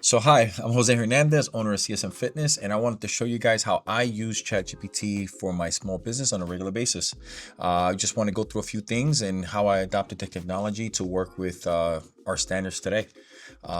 So hi, I'm Jose Hernandez, owner of CSM Fitness, and I wanted to show you guys how I use ChatGPT for my small business on a regular basis. I just want to go through a few things and how I adopted the technology to work with our standards today.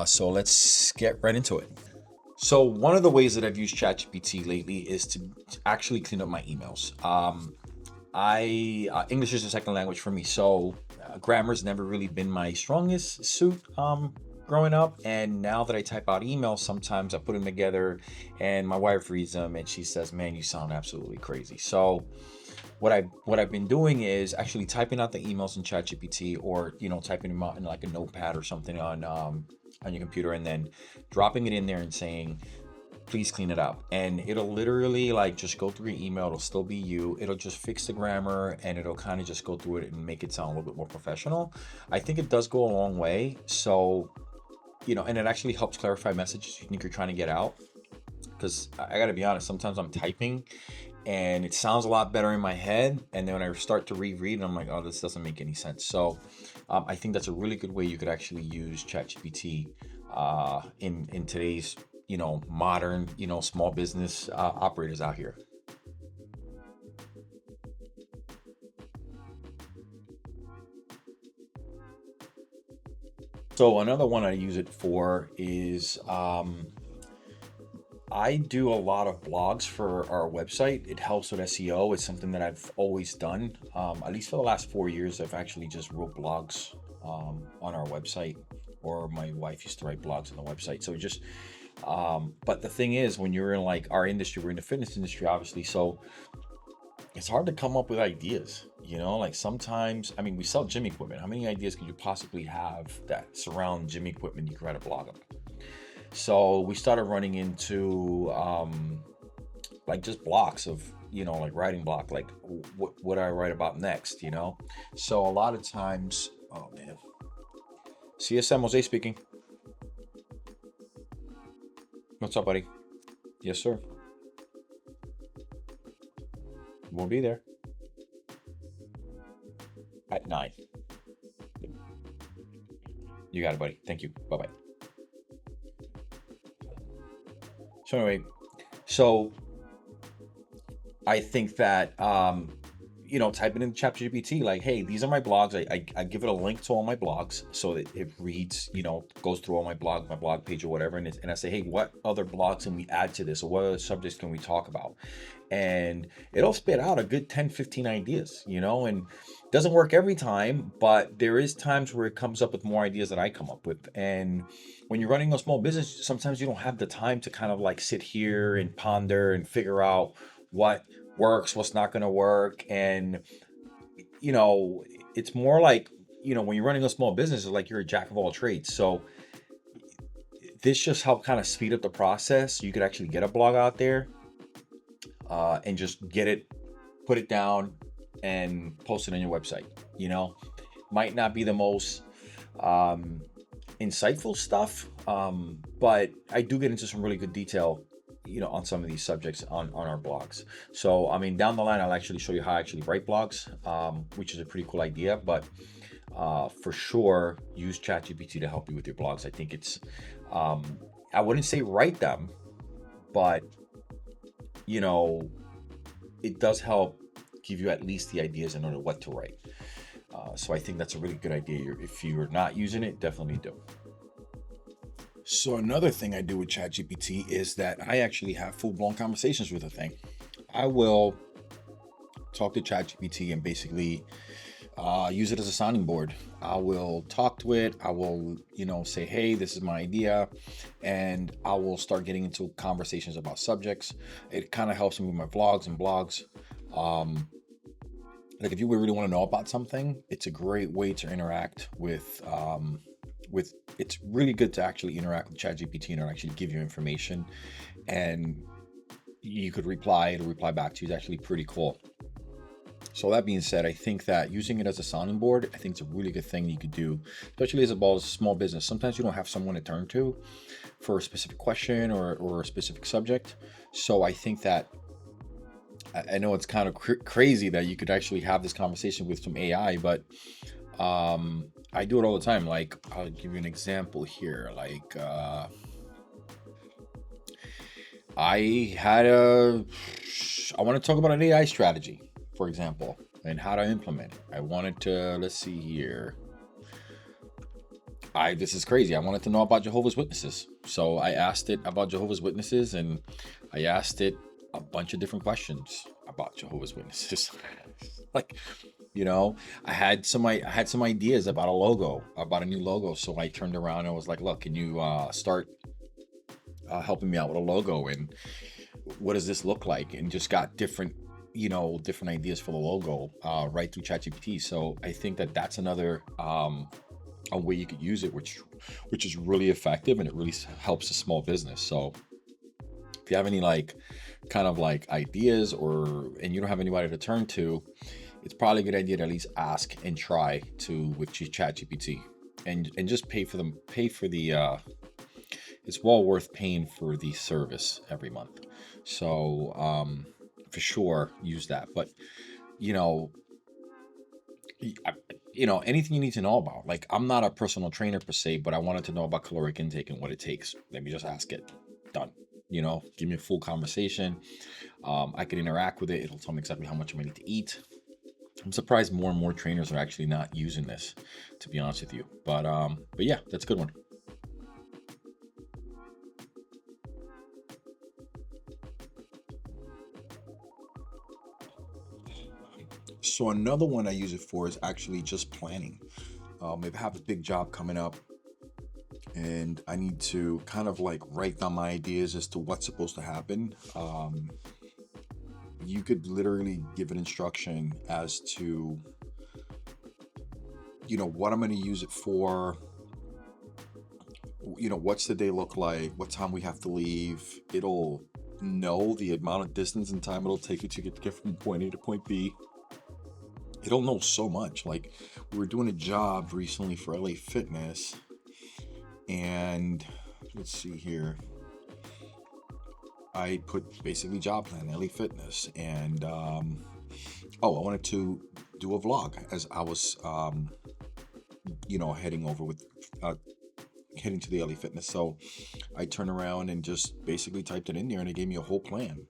So let's get right into it. So one of the ways that I've used ChatGPT lately is to actually clean up my emails. I English is a second language for me, so grammar's never really been my strongest suit growing up. And now that I type out emails, sometimes I put them together, and my wife reads them, and she says, "Man, you sound absolutely crazy." So what I've been doing is actually typing out the emails in ChatGPT, or typing them out in like a notepad or something on your computer, and then dropping it in there and saying, please clean it up, and it'll literally like just go through your email. It'll still be you. It'll just fix the grammar, and it'll kind of just go through it and make it sound a little bit more professional. I think it does go a long way. So and it actually helps clarify messages you think you're trying to get out, because I gotta be honest, sometimes I'm typing and it sounds a lot better in my head, and then when I start to reread, I'm like, oh, this doesn't make any sense. So I think that's a really good way you could actually use ChatGPT in today's modern small business operators out here. So another one I use it for is I do a lot of blogs for our website. It helps with SEO. It's something that I've always done. At least for the last 4 years, I've actually just wrote blogs on our website, or my wife used to write blogs on the website. So it just, but the thing is, when you're in like our industry, we're in the fitness industry, obviously. So it's hard to come up with ideas. Like sometimes, I mean, we sell gym equipment. How many ideas could you possibly have that surround gym equipment you could write a blog on? So we started running into like just blocks of, like writing block, like what do I write about next? So a lot of times, oh man, CSM Jose speaking. What's up, buddy? Yes, sir. We'll be there at 9. You got it, buddy. Thank you. Bye bye. So anyway, so I think that typing in ChatGPT, like, hey, these are my blogs. I give it a link to all my blogs, so that it reads, goes through all my blog page or whatever, and I say, hey, what other blogs can we add to this, or what other subjects can we talk about? And it'll spit out a good 10, 15 ideas, and it doesn't work every time, but there is times where it comes up with more ideas than I come up with. And when you're running a small business, sometimes you don't have the time to kind of like sit here and ponder and figure out what works, what's not going to work. And you know it's more like, when you're running a small business, it's like you're a jack of all trades. So this just helped kind of speed up the process. You could actually get a blog out there, and just get it, put it down, and post it on your website. Might not be the most insightful stuff, but I do get into some really good detail on some of these subjects on our blogs. So I mean, down the line, I'll actually show you how I actually write blogs, which is a pretty cool idea. But for sure, use ChatGPT to help you with your blogs. I think it's, I wouldn't say write them, but it does help give you at least the ideas in order what to write. So I think that's a really good idea. If you're not using it, definitely do. So another thing I do with ChatGPT is that I actually have full-blown conversations with the thing. I will talk to ChatGPT and basically use it as a sounding board. I will talk to it. I will, say, hey, this is my idea. And I will start getting into conversations about subjects. It kind of helps me with my vlogs and blogs. Like if you really want to know about something, it's a great way to interact with, it's really good to actually interact with ChatGPT and actually give you information, and you could reply, it'll reply back to you. It's actually pretty cool. So that being said, I think that using it as a sounding board, I think it's a really good thing you could do, especially as a small business. Sometimes you don't have someone to turn to for a specific question or a specific subject. So I think that, I know it's kind of crazy that you could actually have this conversation with some AI, but I do it all the time. Like, I'll give you an example here. Like, I want to talk about an AI strategy, for example, and how to implement it. I wanted to, let's see here. This is crazy. I wanted to know about Jehovah's Witnesses. So I asked it about Jehovah's Witnesses, and I asked it a bunch of different questions about Jehovah's Witnesses. Like, you know, I had some ideas about a logo, about a new logo. So I turned around and I was like, look, can you start helping me out with a logo, and what does this look like? And just got different, different ideas for the logo right through ChatGPT. So I think that that's another a way you could use it, which is really effective, and it really helps a small business. So if you have any kind of ideas, and you don't have anybody to turn to, it's probably a good idea to at least ask and try to with ChatGPT, and just pay for the it's well worth paying for the service every month. So for sure use that. But you know anything you need to know about. Like, I'm not a personal trainer per se, but I wanted to know about caloric intake and what it takes. Let me just ask it. Done. Give me a full conversation. I can interact with it. It'll tell me exactly how much I need to eat. I'm surprised more and more trainers are actually not using this, to be honest with you. But yeah, that's a good one. So another one I use it for is actually just planning. If I have a big job coming up and I need to kind of write down my ideas as to what's supposed to happen, you could literally give an instruction as to what I'm going to use it for. What's the day look like, what time we have to leave. It'll know the amount of distance and time it'll take you to get from point A to point B. It'll know so much. Like, we were doing a job recently for LA Fitness, and let's see here, I put basically job plan LA Fitness, and I wanted to do a vlog as I was heading to the LA Fitness. So I turned around and just basically typed it in there, and it gave me a whole plan,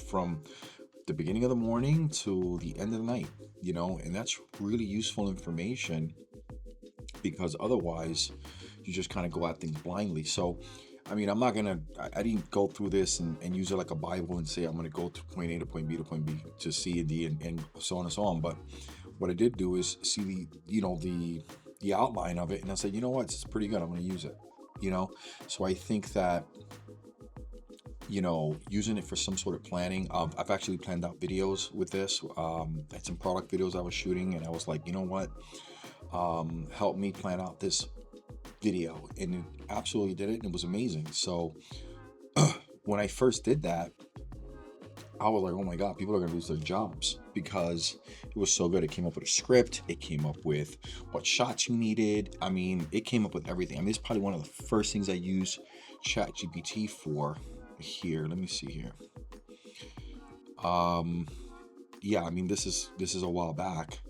from the beginning of the morning to the end of the night, and that's really useful information, because otherwise you just kind of go at things blindly. So I mean, I didn't go through this and use it like a Bible and say I'm going to go to point A to point B to point B to C and D and so on and so on. But what I did do is see the outline of it, and I said, you know what, it's pretty good, I'm going to use it. So I think that using it for some sort of planning. I've actually planned out videos with this. I had some product videos I was shooting, and I was like, you know what, help me plan out this video, and it absolutely did it, and it was amazing. So when I first did that, I was like, oh my God, people are gonna lose their jobs, because it was so good. It came up with a script, it came up with what shots you needed. I mean, it came up with everything. I mean, it's probably one of the first things I use ChatGPT for. Here, let me see here. Yeah, I mean, this is a while back,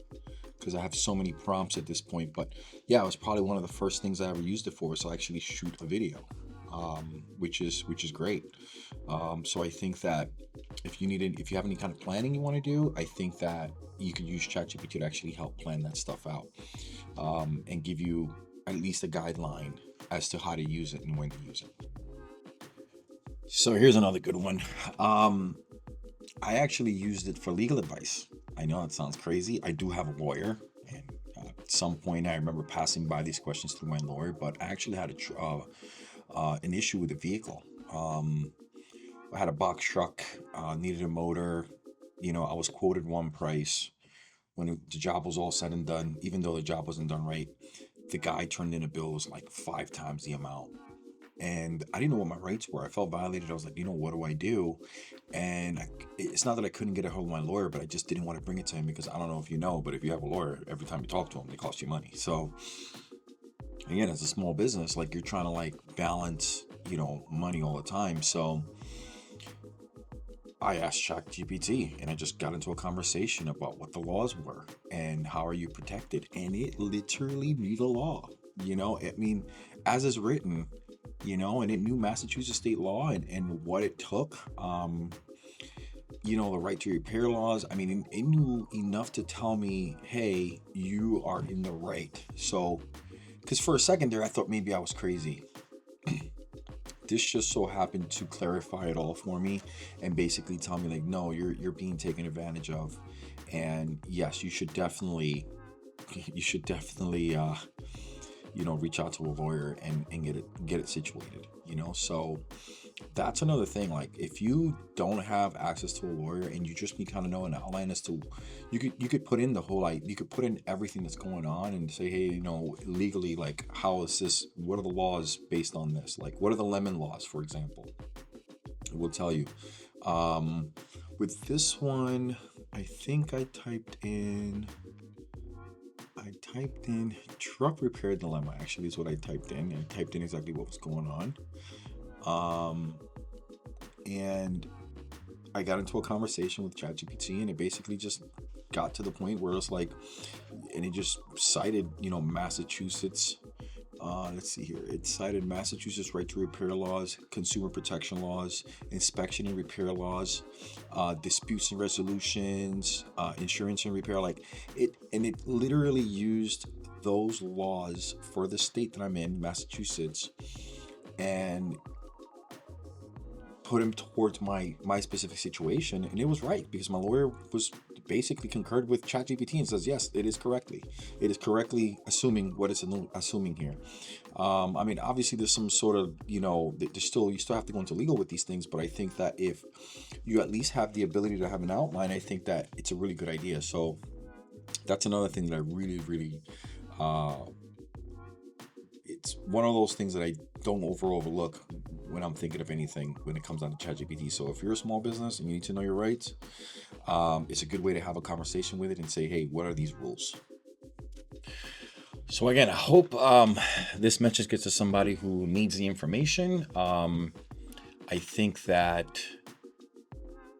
because I have so many prompts at this point. But yeah, it was probably one of the first things I ever used it for, so I actually shoot a video, which is great. So I think that if you have any kind of planning you want to do, I think that you could use ChatGPT to actually help plan that stuff out, and give you at least a guideline as to how to use it and when to use it. So here's another good one. I actually used it for legal advice. I know it sounds crazy. I do have a lawyer, and at some point I remember passing by these questions through my lawyer, but I actually had an issue with the vehicle. I had a box truck, needed a motor. I was quoted one price. When the job was all said and done, even though the job wasn't done right, the guy turned in a bill that was like 5 times the amount. And I didn't know what my rights were. I felt violated. I was like, what do I do? And it's not that I couldn't get a hold of my lawyer, but I just didn't want to bring it to him, because I don't know if you know, but if you have a lawyer, every time you talk to them, they cost you money. So again, as a small business, you're trying to balance, money all the time. So I asked ChatGPT, and I just got into a conversation about what the laws were and how are you protected. And it literally knew the law. I mean, as is written, and it knew Massachusetts state law and what it took. The right to repair laws. I mean, it knew enough to tell me, hey, you are in the right. So, because for a second there, I thought maybe I was crazy. This just so happened to clarify it all for me and basically tell me like, no, you're being taken advantage of, and yes, you should definitely reach out to a lawyer and get it situated. So that's another thing. Like, if you don't have access to a lawyer and you just need kind of know an outline as to, you could put in the whole, like, you could put in everything that's going on and say, hey, legally, like, how is this, what are the laws based on this, like what are the lemon laws, for example. It will tell you. With this one, I think I typed in truck repair dilemma. Actually, is what I typed in, and typed in exactly what was going on. Um, and I got into a conversation with ChatGPT, and it basically just got to the point where it's like, and it just cited, Massachusetts. Let's see here. It cited Massachusetts right to repair laws, consumer protection laws, inspection and repair laws, disputes and resolutions, insurance and repair. Like it literally used those laws for the state that I'm in, Massachusetts, and put him towards my specific situation. And it was right, because my lawyer was basically concurred with ChatGPT and says, yes, it is correctly assuming what it's assuming here. I mean, obviously there's some sort of, you still have to go into legal with these things, but I think that if you at least have the ability to have an outline, I think that it's a really good idea. So that's another thing that I really, really, uh, it's one of those things that I don't overlook when I'm thinking of anything when it comes down to ChatGPT. So if you're a small business and you need to know your rights, it's a good way to have a conversation with it and say, hey, what are these rules? So again, I hope this message gets to somebody who needs the information. I think that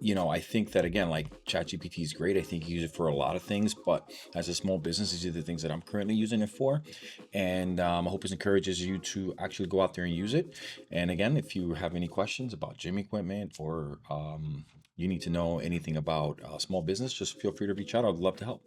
again, like, ChatGPT is great. I think you use it for a lot of things, but as a small business, these are the things that I'm currently using it for. And I hope it encourages you to actually go out there and use it. And again, if you have any questions about gym equipment, or you need to know anything about small business, just feel free to reach out. I'd love to help.